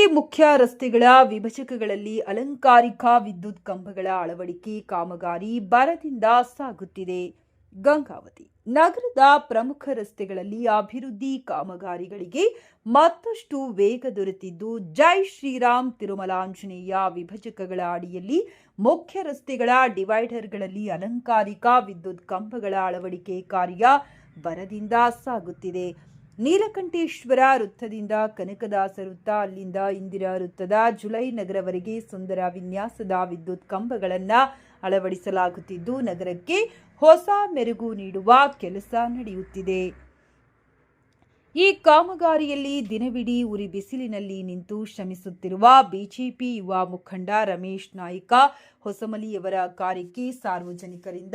ಮುಖ್ಯ ರಸ್ತೆಗಳ ವಿಭಜಕಗಳಲ್ಲಿ ಅಲಂಕಾರಿಕ ವಿದ್ಯುತ್ ಕಂಬಗಳ ಅಳವಡಿಕೆ ಕಾಮಗಾರಿ ಭರದಿಂದ ಸಾಗುತ್ತಿದೆ. ಗಂಗಾವತಿ ನಗರದ ಪ್ರಮುಖ ರಸ್ತೆಗಳಲ್ಲಿ ಅಭಿವೃದ್ಧಿ ಕಾಮಗಾರಿಗಳಿಗೆ ಮತ್ತಷ್ಟು ವೇಗ ದೊರೆತಿದ್ದು, ಜೈ ಶ್ರೀರಾಮ್ ತಿರುಮಲಾಂಜನೇಯ ವಿಭಜಕಗಳ ಅಡಿಯಲ್ಲಿ ಮುಖ್ಯ ರಸ್ತೆಗಳ ಡಿವೈಡರ್ಗಳಲ್ಲಿ ಅಲಂಕಾರಿಕ ವಿದ್ಯುತ್ ಕಂಬಗಳ ಅಳವಡಿಕೆ ಕಾರ್ಯ ಭರದಿಂದ ಸಾಗುತ್ತಿದೆ. ನೀಲಕಂಠೇಶ್ವರ ವೃತ್ತದಿಂದ ಕನಕದಾಸ ವೃತ್ತ, ಅಲ್ಲಿಂದ ಇಂದಿರಾ ವೃತ್ತದ ಜುಲೈ ನಗರವರೆಗೆ ಸುಂದರ ವಿನ್ಯಾಸದ ವಿದ್ಯುತ್ ಕಂಬಗಳನ್ನು ಅಳವಡಿಸಲಾಗುತ್ತಿದ್ದು, ನಗರಕ್ಕೆ ಹೊಸ ಮೆರುಗು ನೀಡುವ ಕೆಲಸ ನಡೆಯುತ್ತಿದೆ. ಈ ಕಾಮಗಾರಿಯಲ್ಲಿ ದಿನವಿಡೀ ಉರಿ ಬಿಸಿಲಿನಲ್ಲಿ ನಿಂತು ಶ್ರಮಿಸುತ್ತಿರುವ ಬಿಜೆಪಿ ಯುವ ಮುಖಂಡ ರಮೇಶ್ ನಾಯ್ಕ ಹೊಸಮಲಿಯವರ ಕಾರ್ಯಕ್ಕೆ ಸಾರ್ವಜನಿಕರಿಂದ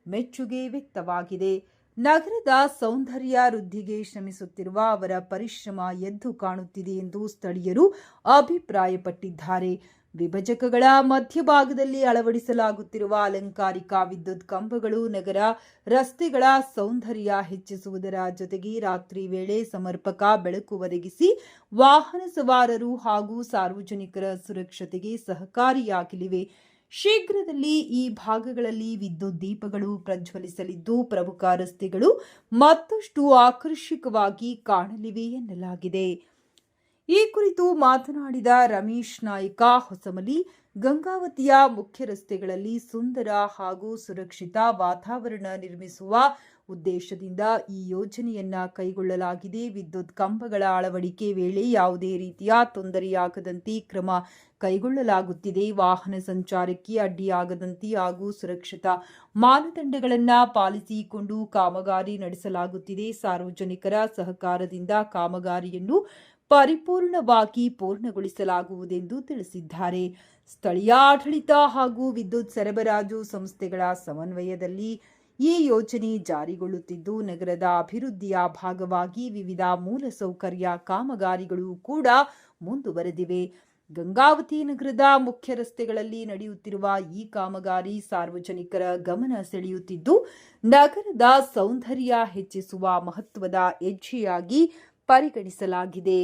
ಮೆಚ್ಚುಗೆ ವ್ಯಕ್ತವಾಗಿದೆ. ನಗರದ ಸೌಂದರ್ಯ ವೃದ್ಧಿಗೆ ಶ್ರಮಿಸುತ್ತಿರುವ ಅವರ ಪರಿಶ್ರಮ ಎದ್ದು ಕಾಣುತ್ತಿದೆ ಎಂದು ಸ್ಥಳೀಯರು ಅಭಿಪ್ರಾಯಪಟ್ಟಿದ್ದಾರೆ. ವಿಭಜಕಗಳ ಮಧ್ಯಭಾಗದಲ್ಲಿ ಅಳವಡಿಸಲಾಗುತ್ತಿರುವ ಅಲಂಕಾರಿಕ ವಿದ್ಯುತ್ ಕಂಬಗಳು ನಗರ ರಸ್ತೆಗಳ ಸೌಂದರ್ಯ ಹೆಚ್ಚಿಸುವುದರ ಜೊತೆಗೆ ರಾತ್ರಿ ವೇಳೆ ಸಮರ್ಪಕ ಬೆಳಕು ಒದಗಿಸಿ ವಾಹನ ಸವಾರರು ಹಾಗೂ ಸಾರ್ವಜನಿಕರ ಸುರಕ್ಷತೆಗೆ ಸಹಕಾರಿಯಾಗಲಿವೆ. ಶೀಘ್ರದಲ್ಲಿ ಈ ಭಾಗಗಳಲ್ಲಿ ವಿದ್ಯುತ್ ದೀಪಗಳು ಪ್ರಜ್ವಲಿಸಲಿದ್ದು, ಪ್ರಮುಖ ರಸ್ತೆಗಳು ಮತ್ತಷ್ಟು ಆಕರ್ಷಕವಾಗಿ ಕಾಣಲಿವೆ ಎನ್ನಲಾಗಿದೆ. ಈ ಕುರಿತು ಮಾತನಾಡಿದ ರಮೇಶ್ ನಾಯ್ಕ ಹೊಸಮಲಿ, ಗಂಗಾವತಿಯ ಮುಖ್ಯ ರಸ್ತೆಗಳಲ್ಲಿ ಸುಂದರ ಹಾಗೂ ಸುರಕ್ಷಿತ ವಾತಾವರಣ ನಿರ್ಮಿಸುವ ಉದ್ದೇಶದಿಂದ ಈ ಯೋಜನೆಯನ್ನ ಕೈಗೊಳ್ಳಲಾಗಿದೆ. ವಿದ್ಯುತ್ ಕಂಬಗಳ ಅಳವಡಿಕೆ ವೇಳೆ ಯಾವುದೇ ರೀತಿಯ ತೊಂದರೆಯಾಗದಂತೆ ಕ್ರಮ ಕೈಗೊಳ್ಳಲಾಗುತ್ತಿದೆ. ವಾಹನ ಸಂಚಾರಕ್ಕೆ ಅಡ್ಡಿಯಾಗದಂತೆ ಹಾಗೂ ಸುರಕ್ಷತಾ ಮಾನದಂಡಗಳನ್ನು ಪಾಲಿಸಿಕೊಂಡು ಕಾಮಗಾರಿ ನಡೆಸಲಾಗುತ್ತಿದೆ. ಸಾರ್ವಜನಿಕರ ಸಹಕಾರದಿಂದ ಕಾಮಗಾರಿಯನ್ನು ಪರಿಪೂರ್ಣವಾಗಿ ಪೂರ್ಣಗೊಳಿಸಲಾಗುವುದೆಂದು ತಿಳಿಸಿದ್ದಾರೆ. ಸ್ಥಳೀಯ ಆಡಳಿತ ಹಾಗೂ ವಿದ್ಯುತ್ ಸರಬರಾಜು ಸಂಸ್ಥೆಗಳ ಸಮನ್ವಯದಲ್ಲಿ ಈ ಯೋಜನೆ ಜಾರಿಗೊಳ್ಳುತ್ತಿದ್ದು, ನಗರದ ಅಭಿವೃದ್ಧಿಯ ಭಾಗವಾಗಿ ವಿವಿಧ ಮೂಲಸೌಕರ್ಯ ಕಾಮಗಾರಿಗಳು ಕೂಡ ಮುಂದುವರೆದಿವೆ. ಗಂಗಾವತಿ ನಗರದ ಮುಖ್ಯ ರಸ್ತೆಗಳಲ್ಲಿ ನಡೆಯುತ್ತಿರುವ ಈ ಕಾಮಗಾರಿ ಸಾರ್ವಜನಿಕರ ಗಮನ ಸೆಳೆಯುತ್ತಿದ್ದು, ನಗರದ ಸೌಂದರ್ಯ ಹೆಚ್ಚಿಸುವ ಮಹತ್ವದ ಹೆಜ್ಜೆಯಾಗಿ ಪರಿಗಣಿಸಲಾಗಿದೆ.